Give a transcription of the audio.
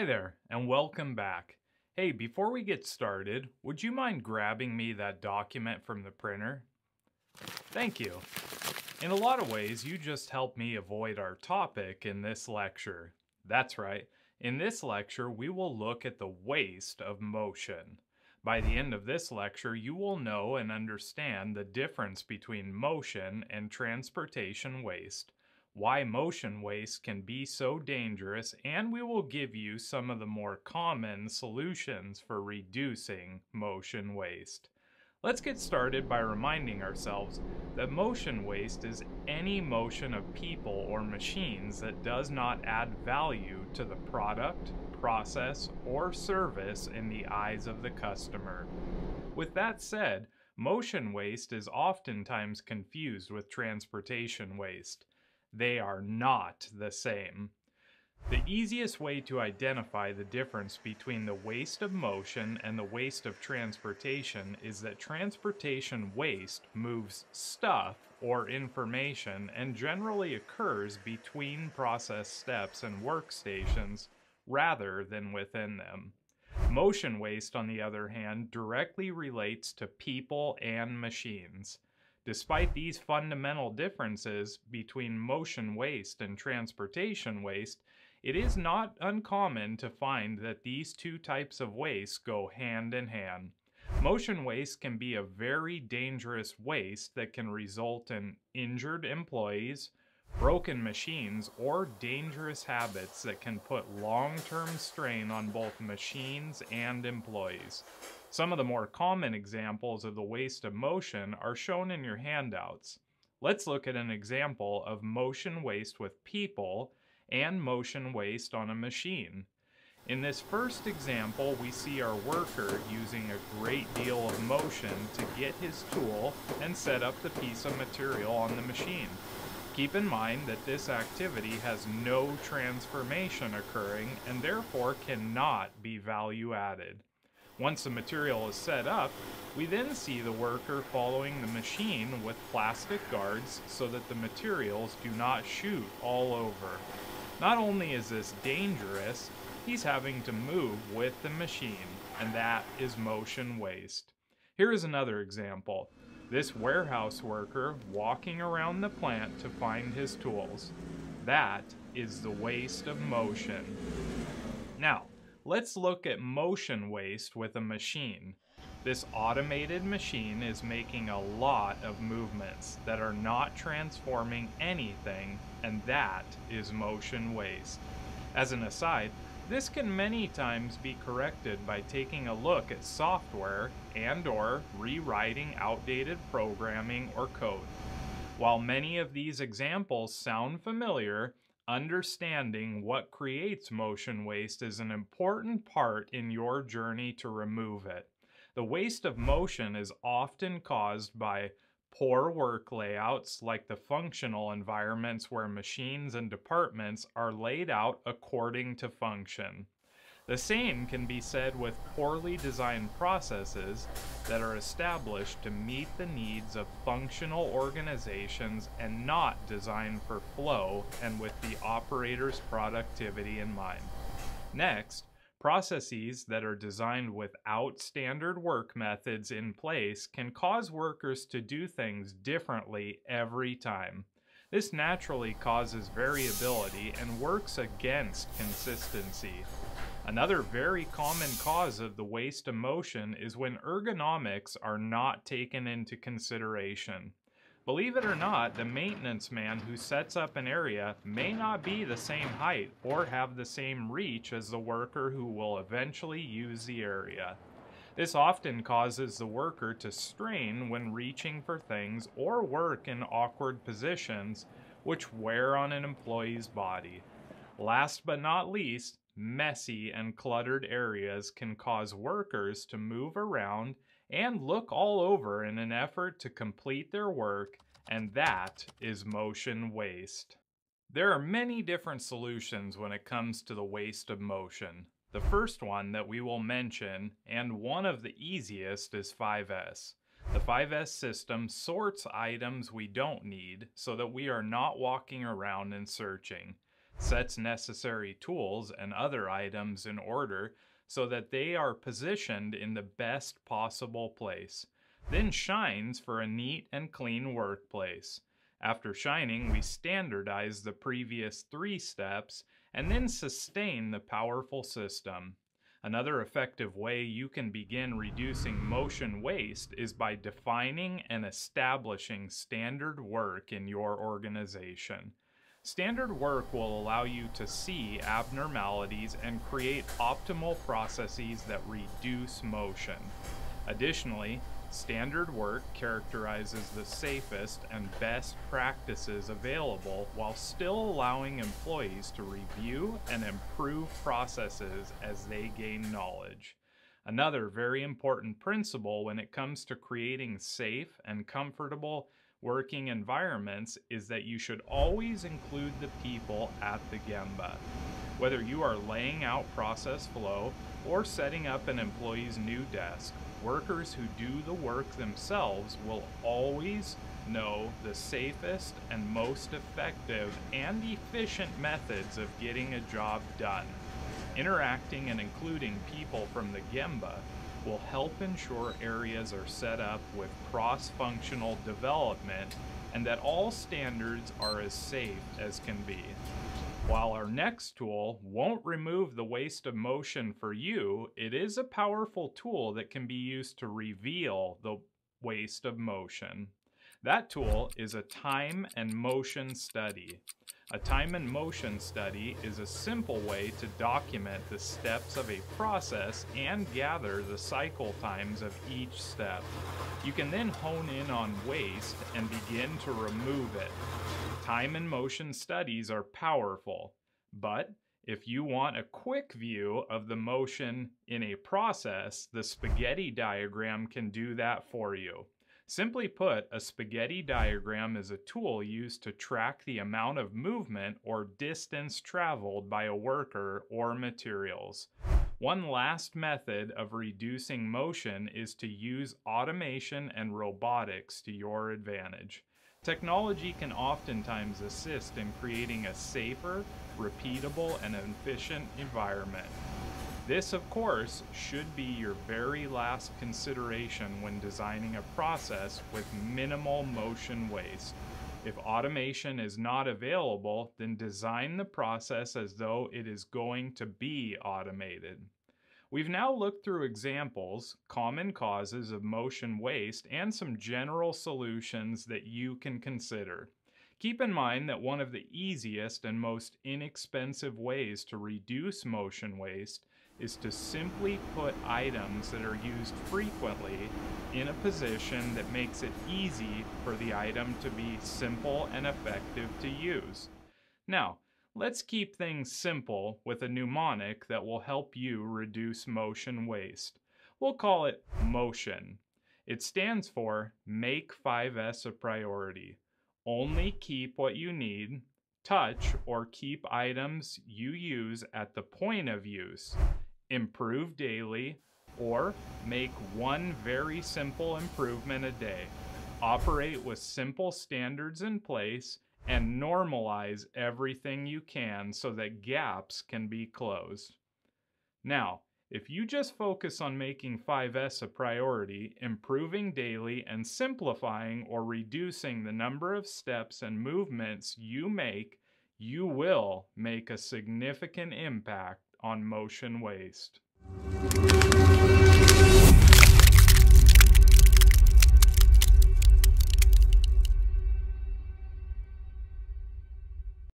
Hi there, and welcome back. Hey, before we get started, would you mind grabbing me that document from the printer? Thank you. In a lot of ways, you just helped me avoid our topic in this lecture. That's right. In this lecture, we will look at the waste of motion. By the end of this lecture, you will know and understand the difference between motion and transportation waste, why motion waste can be so dangerous, and we will give you some of the more common solutions for reducing motion waste. Let's get started by reminding ourselves that motion waste is any motion of people or machines that does not add value to the product, process, or service in the eyes of the customer. With that said, motion waste is oftentimes confused with transportation waste. They are not the same. The easiest way to identify the difference between the waste of motion and the waste of transportation is that transportation waste moves stuff or information and generally occurs between process steps and workstations rather than within them. Motion waste, on the other hand, directly relates to people and machines. Despite these fundamental differences between motion waste and transportation waste, it is not uncommon to find that these two types of waste go hand in hand. Motion waste can be a very dangerous waste that can result in injured employees, broken machines, or dangerous habits that can put long-term strain on both machines and employees. Some of the more common examples of the waste of motion are shown in your handouts. Let's look at an example of motion waste with people and motion waste on a machine. In this first example, we see our worker using a great deal of motion to get his tool and set up the piece of material on the machine. Keep in mind that this activity has no transformation occurring and therefore cannot be value added. Once the material is set up, we then see the worker following the machine with plastic guards so that the materials do not shoot all over. Not only is this dangerous, he's having to move with the machine, and that is motion waste. Here is another example. This warehouse worker walking around the plant to find his tools. That is the waste of motion. Now, let's look at motion waste with a machine. This automated machine is making a lot of movements that are not transforming anything, and that is motion waste. As an aside, this can many times be corrected by taking a look at software and/or rewriting outdated programming or code. While many of these examples sound familiar, understanding what creates motion waste is an important part in your journey to remove it. The waste of motion is often caused by poor work layouts, like the functional environments where machines and departments are laid out according to function. The same can be said with poorly designed processes that are established to meet the needs of functional organizations and not designed for flow and with the operator's productivity in mind. Next, processes that are designed without standard work methods in place can cause workers to do things differently every time. This naturally causes variability and works against consistency. Another very common cause of the waste of motion is when ergonomics are not taken into consideration. Believe it or not, the maintenance man who sets up an area may not be the same height or have the same reach as the worker who will eventually use the area. This often causes the worker to strain when reaching for things or work in awkward positions, which wear on an employee's body. Last but not least, messy and cluttered areas can cause workers to move around and look all over in an effort to complete their work, and that is motion waste. There are many different solutions when it comes to the waste of motion. The first one that we will mention, and one of the easiest, is 5S. The 5S system sorts items we don't need so that we are not walking around and searching. sets necessary tools and other items in order so that they are positioned in the best possible place, then shines for a neat and clean workplace. After shining, we standardize the previous 3 steps and then sustain the powerful system. Another effective way you can begin reducing motion waste is by defining and establishing standard work in your organization. Standard work will allow you to see abnormalities and create optimal processes that reduce motion. Additionally, standard work characterizes the safest and best practices available while still allowing employees to review and improve processes as they gain knowledge. Another very important principle when it comes to creating safe and comfortable working environments is that you should always include the people at the Gemba. Whether you are laying out process flow or setting up an employee's new desk, workers who do the work themselves will always know the safest and most effective and efficient methods of getting a job done. Interacting and including people from the Gemba will help ensure areas are set up with cross-functional development and that all standards are as safe as can be. While our next tool won't remove the waste of motion for you, it is a powerful tool that can be used to reveal the waste of motion. That tool is a time and motion study. A time and motion study is a simple way to document the steps of a process and gather the cycle times of each step. You can then hone in on waste and begin to remove it. Time and motion studies are powerful, but if you want a quick view of the motion in a process, the spaghetti diagram can do that for you. Simply put, a spaghetti diagram is a tool used to track the amount of movement or distance traveled by a worker or materials. One last method of reducing motion is to use automation and robotics to your advantage. Technology can oftentimes assist in creating a safer, repeatable, and efficient environment. This, of course, should be your very last consideration when designing a process with minimal motion waste. If automation is not available, then design the process as though it is going to be automated. We've now looked through examples, common causes of motion waste, and some general solutions that you can consider. Keep in mind that one of the easiest and most inexpensive ways to reduce motion waste is to simply put items that are used frequently in a position that makes it easy for the item to be simple and effective to use. Now, let's keep things simple with a mnemonic that will help you reduce motion waste. We'll call it MOTION. It stands for Make 5S a Priority. Only keep what you need, touch or keep items you use at the point of use, improve daily, or make one very simple improvement a day. Operate with simple standards in place and normalize everything you can so that gaps can be closed. Now, if you just focus on making 5S a priority, improving daily, and simplifying or reducing the number of steps and movements you make, you will make a significant impact on motion waste.